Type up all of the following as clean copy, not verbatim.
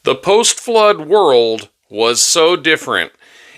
The post-flood world was so different.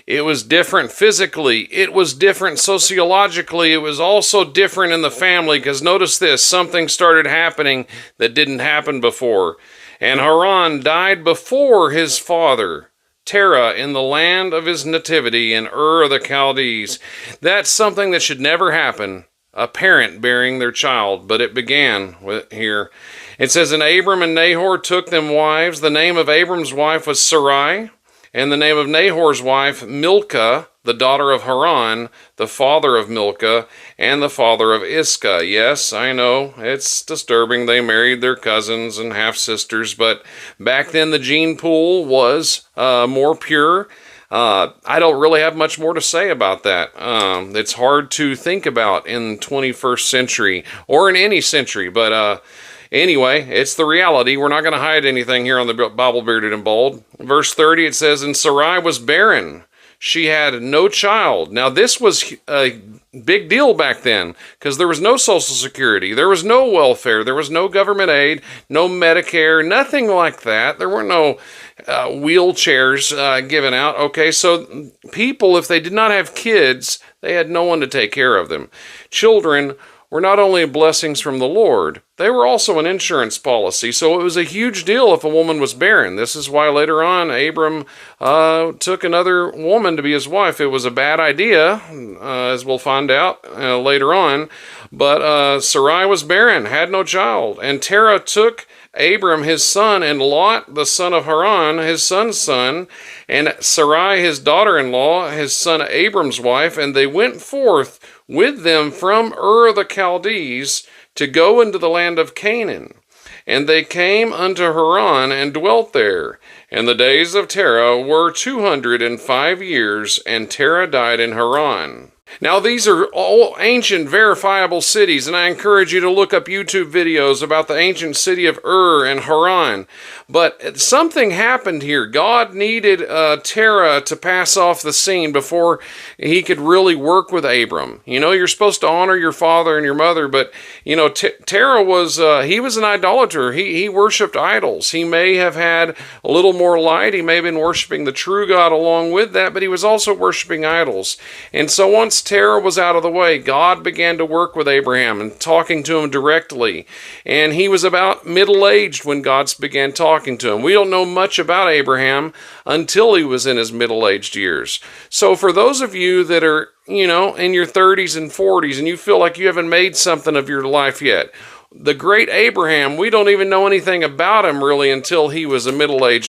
It was different physically. It was different sociologically. It was also different in the family, because notice this, something started happening that didn't happen before. And Haran died before his father, Terah, in the land of his nativity in Ur of the Chaldees. That's something that should never happen, a parent burying their child, but it began here. It says, and Abram and Nahor took them wives. The name of Abram's wife was Sarai, and the name of Nahor's wife, Milcah, the daughter of Haran, the father of Milcah, and the father of Iscah. Yes, I know, it's disturbing. They married their cousins and half-sisters, but back then the gene pool was more pure. I don't really have much more to say about that. It's hard to think about in the 21st century, or in any century, but anyway, it's the reality. We're not going to hide anything here on the Bible Bearded and Bold. Verse 30, it says, and Sarai was barren. She had no child. Now, this was a big deal back then, because there was no Social Security. There was no welfare. There was no government aid, no Medicare, nothing like that. There were no wheelchairs given out. Okay, so people, if they did not have kids, they had no one to take care of them. Children were not only blessings from the Lord, they were also an insurance policy. So it was a huge deal if a woman was barren. This is why later on Abram took another woman to be his wife. It was a bad idea, as we'll find out later on. But Sarai was barren, had no child. And Terah took Abram his son, and Lot the son of Haran his son's son, and Sarai his daughter-in-law, his son Abram's wife, and they went forth with them from Ur of the Chaldees to go into the land of Canaan. And they came unto Haran and dwelt there. And the days of Terah were 205 years, and Terah died in Haran. Now, these are all ancient verifiable cities, and I encourage you to look up YouTube videos about the ancient city of Ur and Haran. But something happened here. God needed Terah to pass off the scene before he could really work with Abram. You know, you're supposed to honor your father and your mother, but, you know, Terah was, he was an idolater. He worshipped idols. He may have had a little more light. He may have been worshiping the true God along with that, but he was also worshiping idols. And so once Terah was out of the way, God began to work with Abraham and talking to him directly. And he was about middle-aged when God began talking to him. We don't know much about Abraham until he was in his middle-aged years. So for those of you that are, you know, in your 30s and 40s and you feel like you haven't made something of your life yet, the great Abraham, we don't even know anything about him really until he was a middle-aged